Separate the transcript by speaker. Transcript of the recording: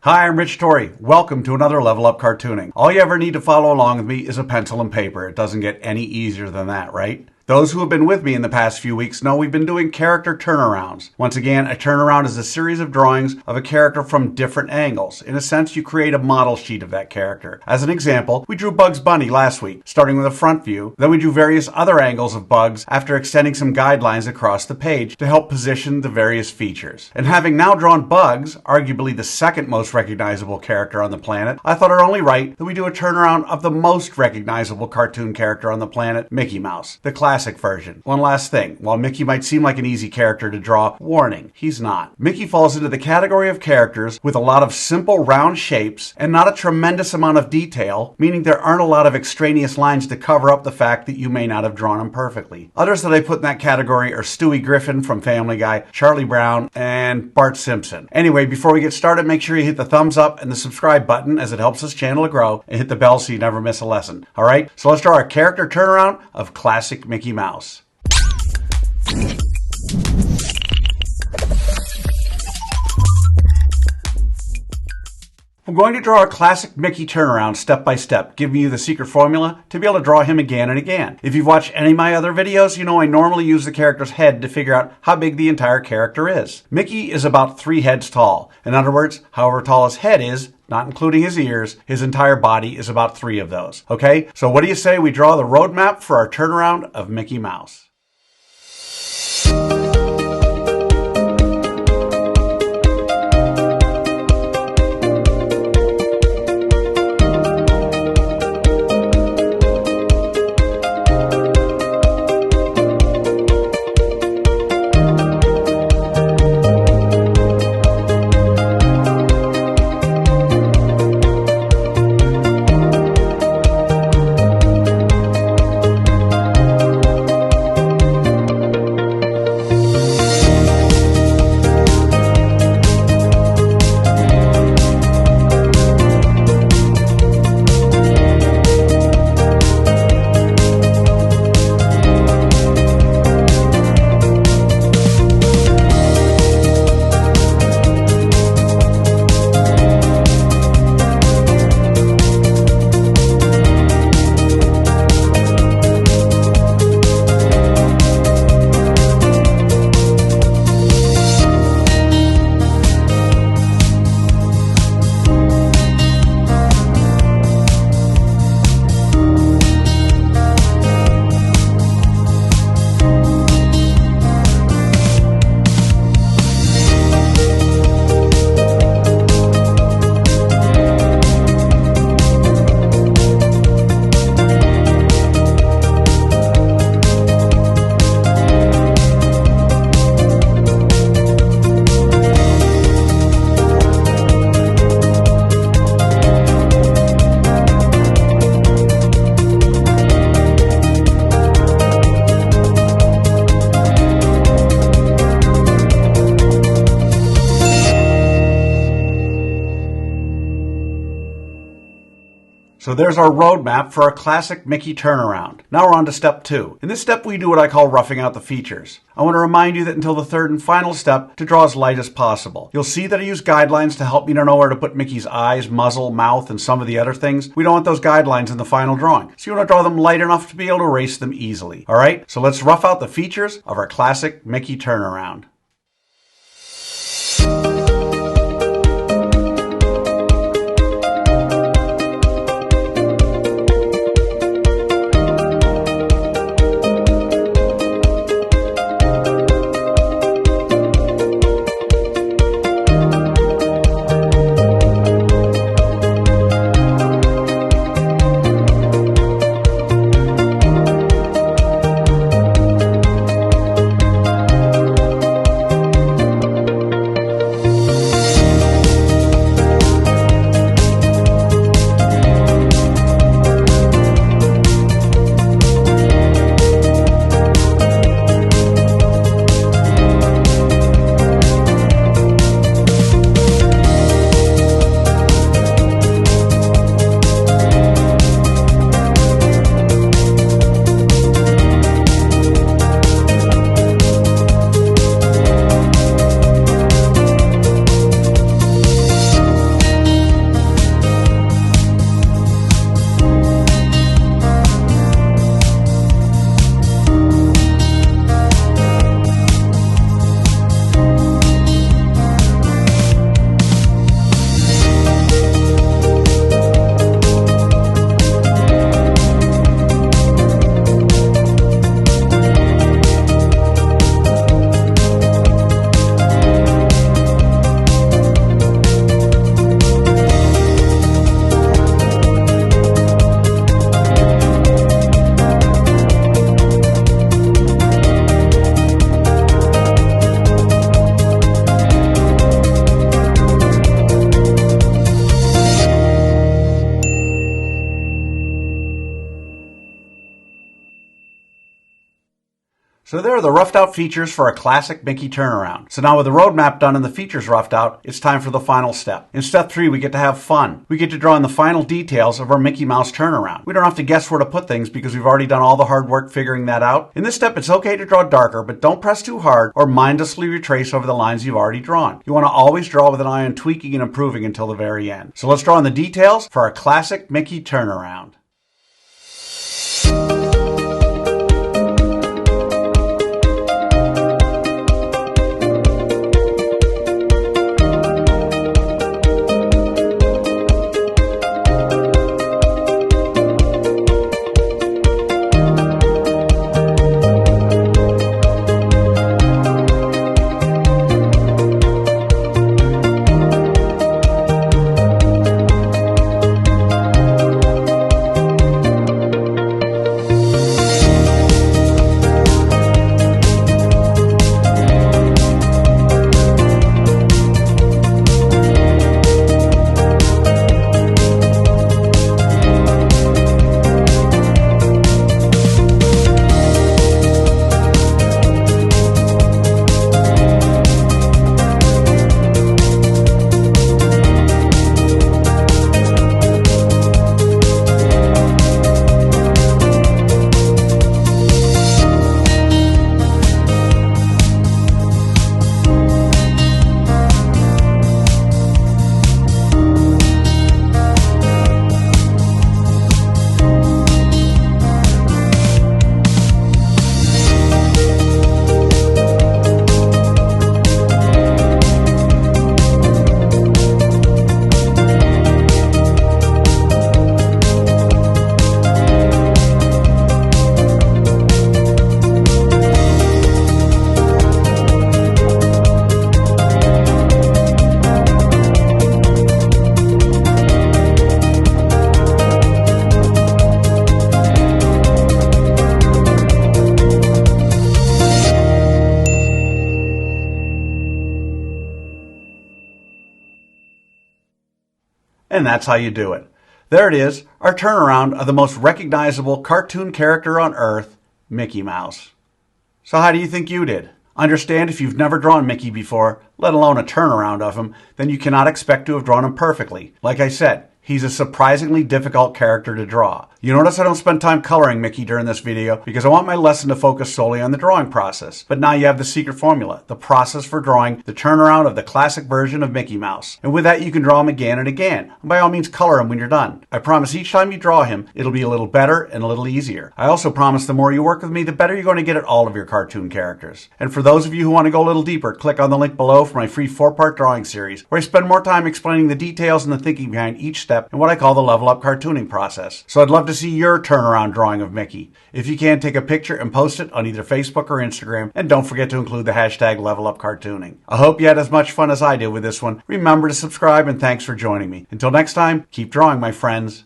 Speaker 1: Hi, I'm Rich Torrey. Welcome to another Level Up Cartooning. All you ever need to follow along with me is a pencil and paper. It doesn't get any easier than that, right? Those who have been with me in the past few weeks know we've been doing character turnarounds. Once again, a turnaround is a series of drawings of a character from different angles. In a sense, you create a model sheet of that character. As an example, we drew Bugs Bunny last week, starting with a front view. Then we drew various other angles of Bugs after extending some guidelines across the page to help position the various features. And having now drawn Bugs, arguably the second most recognizable character on the planet, I thought it only right that we do a turnaround of the most recognizable cartoon character on the planet, Mickey Mouse, the classic version. One last thing. While Mickey might seem like an easy character to draw, warning, he's not. Mickey falls into the category of characters with a lot of simple round shapes and not a tremendous amount of detail, meaning there aren't a lot of extraneous lines to cover up the fact that you may not have drawn him perfectly. Others that I put in that category are Stewie Griffin from Family Guy, Charlie Brown, and Bart Simpson. Anyway, before we get started, make sure you hit the thumbs up and the subscribe button as it helps this channel to grow, and hit the bell so you never miss a lesson. Alright, so let's draw our character turnaround of classic Mickey Mouse. I'm going to draw a classic Mickey turnaround step by step, giving you the secret formula to be able to draw him again and again. If you've watched any of my other videos, you know I normally use the character's head to figure out how big the entire character is. Mickey is about 3 heads tall. In other words, however tall his head is, not including his ears, his entire body is about 3 of those. Okay, so what do you say we draw the roadmap for our turnaround of Mickey Mouse? So there's our roadmap for our classic Mickey turnaround. Now we're on to step 2. In this step, we do what I call roughing out the features. I want to remind you that until the third and final step, to draw as light as possible. You'll see that I use guidelines to help me to know where to put Mickey's eyes, muzzle, mouth, and some of the other things. We don't want those guidelines in the final drawing, so you want to draw them light enough to be able to erase them easily. Alright, so let's rough out the features of our classic Mickey turnaround. So there are the roughed out features for a classic Mickey turnaround. So now with the roadmap done and the features roughed out, it's time for the final step. In step 3, we get to have fun. We get to draw in the final details of our Mickey Mouse turnaround. We don't have to guess where to put things because we've already done all the hard work figuring that out. In this step, it's okay to draw darker, but don't press too hard or mindlessly retrace over the lines you've already drawn. You want to always draw with an eye on tweaking and improving until the very end. So let's draw in the details for our classic Mickey turnaround. And that's how you do it. There it is, our turnaround of the most recognizable cartoon character on Earth, Mickey Mouse. So how do you think you did? Understand if you've never drawn Mickey before, let alone a turnaround of him, then you cannot expect to have drawn him perfectly. Like I said, he's a surprisingly difficult character to draw. You notice I don't spend time coloring Mickey during this video because I want my lesson to focus solely on the drawing process. But now you have the secret formula, the process for drawing the turnaround of the classic version of Mickey Mouse. And with that, you can draw him again and again. And by all means, color him when you're done. I promise each time you draw him, it'll be a little better and a little easier. I also promise the more you work with me, the better you're going to get at all of your cartoon characters. And for those of you who want to go a little deeper, click on the link below for my free 4-part drawing series, where I spend more time explaining the details and the thinking behind each step in what I call the level up cartooning process. So I'd love to see your turnaround drawing of Mickey. If you can, take a picture and post it on either Facebook or Instagram, and don't forget to include the hashtag #LevelUpCartooning. I hope you had as much fun as I did with this one. Remember to subscribe, and thanks for joining me. Until next time, keep drawing, my friends.